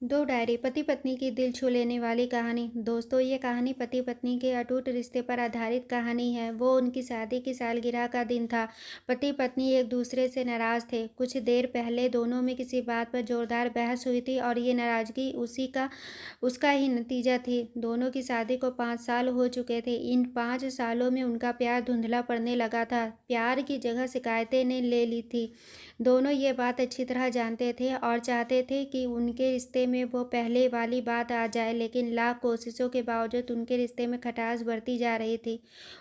दो डायरी पति पत्नी की दिल छू लेने वाली कहानी। दोस्तों, ये कहानी पति पत्नी के अटूट रिश्ते पर आधारित कहानी है। वो उनकी शादी की सालगिरह का दिन था। पति पत्नी एक दूसरे से नाराज थे। कुछ देर पहले दोनों में किसी बात पर जोरदार बहस हुई थी और ये नाराजगी उसका ही नतीजा थी। दोनों की शादी को 5 साल हो चुके थे। इन 5 सालों में उनका प्यार धुंधला पड़ने लगा था। प्यार की जगह शिकायतें ने ले ली थी। दोनों ये बात अच्छी तरह जानते थे और चाहते थे कि उनके रिश्ते में वो पहले वाली बात आ जाए, लेकिन लाख कोशिशों के बावजूद उनके रिश्ते में खटास बढ़ती जा रही थी।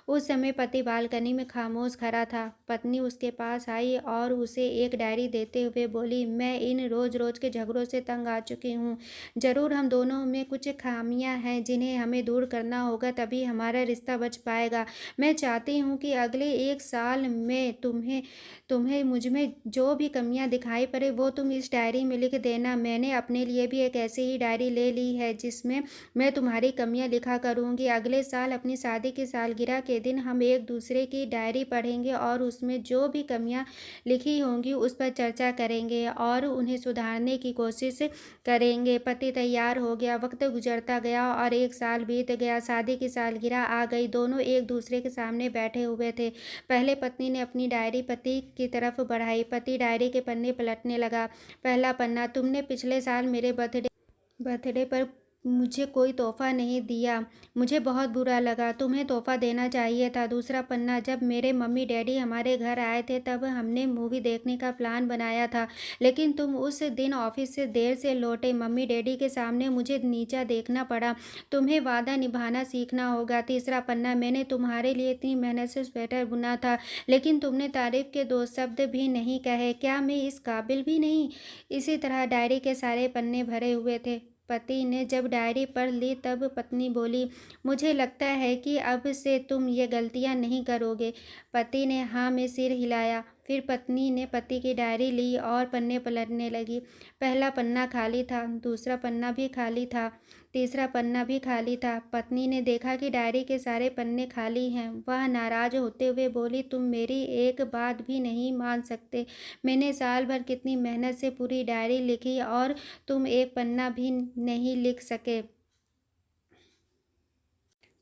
उस समय पति बालकनी में खामोश खड़ा था। पत्नी उसके पास आई और उसे एक डायरी देते हुए बोली, मैं इन रोज रोज के झगड़ों से तंग आ चुकी हूँ। जरूर हम दोनों में कुछ खामियां हैं जिन्हें हमें दूर करना होगा, तभी हमारा रिश्ता बच पाएगा। मैं चाहती हूँ कि अगले 1 साल में तुम्हें तुम्हें मुझ में जो भी कमियां दिखाई पड़े वो तुम इस डायरी में लिख देना। मैंने अपने लिए भी एक ऐसी ही डायरी ले ली है जिसमें मैं तुम्हारी कमियां लिखा करूंगी। अगले साल अपनी शादी की सालगिरह के दिन हम एक दूसरे की डायरी पढ़ेंगे और उसमें जो भी कमियां लिखी होंगी उस पर चर्चा करेंगे और उन्हें सुधारने की कोशिश करेंगे। पति तैयार हो गया। वक्त गुजरता गया और 1 साल बीत गया। शादी की सालगिरह आ गई। दोनों एक दूसरे के सामने बैठे हुए थे। पहले पत्नी ने अपनी डायरी पति की तरफ बढ़ाई। पति डायरी के पन्ने पलटने लगा। पहला पन्ना, तुमने पिछले साल मेरे बर्थडे पर मुझे कोई तोहफा नहीं दिया। मुझे बहुत बुरा लगा। तुम्हें तोहफा देना चाहिए था। दूसरा पन्ना, जब मेरे मम्मी डैडी हमारे घर आए थे तब हमने मूवी देखने का प्लान बनाया था, लेकिन तुम उस दिन ऑफिस से देर से लौटे। मम्मी डैडी के सामने मुझे नीचा देखना पड़ा। तुम्हें वादा निभाना सीखना होगा। तीसरा पन्ना, मैंने तुम्हारे लिए इतनी मेहनत से स्वेटर बुना था, लेकिन तुमने तारीफ के 2 शब्द भी नहीं कहे। क्या मैं इस काबिल भी नहीं? इसी तरह डायरी के सारे पन्ने भरे हुए थे। पति ने जब डायरी पढ़ ली तब पत्नी बोली, मुझे लगता है कि अब से तुम ये गलतियां नहीं करोगे। पति ने हाँ में सिर हिलाया। फिर पत्नी ने पति की डायरी ली और पन्ने पलटने लगी। पहला पन्ना खाली था। दूसरा पन्ना भी खाली था। तीसरा पन्ना भी खाली था। पत्नी ने देखा कि डायरी के सारे पन्ने खाली हैं। वह नाराज होते हुए बोली, तुम मेरी एक बात भी नहीं मान सकते। मैंने साल भर कितनी मेहनत से पूरी डायरी लिखी और तुम एक पन्ना भी नहीं लिख सके।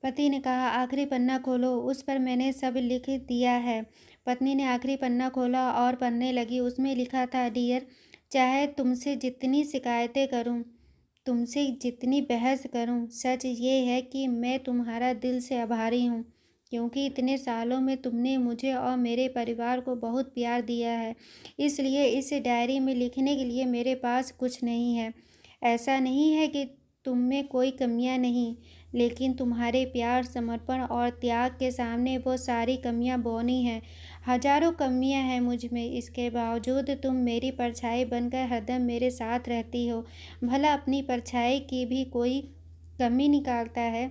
पति ने कहा, आखिरी पन्ना खोलो, उस पर मैंने सब लिख दिया है। पत्नी ने आखिरी पन्ना खोला और पढ़ने लगी। उसमें लिखा था, डियर, चाहे तुमसे जितनी शिकायतें करूं, तुमसे जितनी बहस करूं, सच ये है कि मैं तुम्हारा दिल से आभारी हूं, क्योंकि इतने सालों में तुमने मुझे और मेरे परिवार को बहुत प्यार दिया है। इसलिए इस डायरी में लिखने के लिए मेरे पास कुछ नहीं है। ऐसा नहीं है कि तुम में कोई कमियां नहीं, लेकिन तुम्हारे प्यार, समर्पण और त्याग के सामने वो सारी कमियां बौनी हैं। हजारों कमियां हैं मुझ में, इसके बावजूद तुम मेरी परछाई बनकर हरदम मेरे साथ रहती हो। भला अपनी परछाई की भी कोई कमी निकालता है?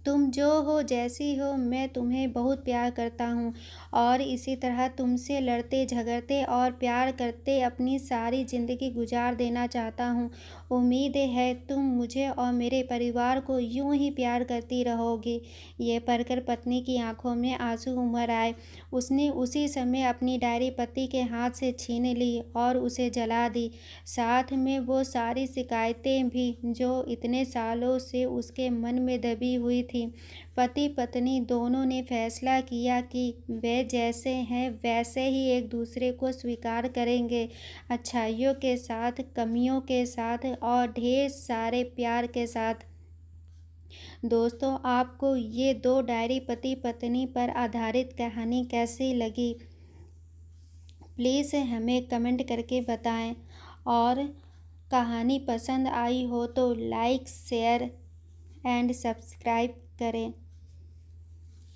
तुम जो हो, जैसी हो, मैं तुम्हें बहुत प्यार करता हूँ और इसी तरह तुमसे लड़ते झगड़ते और प्यार करते अपनी सारी ज़िंदगी गुजार देना चाहता हूँ। उम्मीद है तुम मुझे और मेरे परिवार को यूं ही प्यार करती रहोगी। ये पढ़कर पत्नी की आंखों में आंसू उमड़ आए। उसने उसी समय अपनी डायरी पति के हाथ से छीन ली और उसे जला दी। साथ में वो सारी शिकायतें भी जो इतने सालों से उसके मन में दबी हुई थी। पति पत्नी दोनों ने फैसला किया कि वे जैसे हैं वैसे ही एक दूसरे को स्वीकार करेंगे, अच्छाइयों के साथ, कमियों के साथ और ढेर सारे प्यार के साथ। दोस्तों, आपको ये दो डायरी पति पत्नी पर आधारित कहानी कैसी लगी? प्लीज़ हमें कमेंट करके बताएं और कहानी पसंद आई हो तो लाइक, शेयर एंड सब्सक्राइब करें।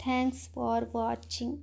Thanks for watching.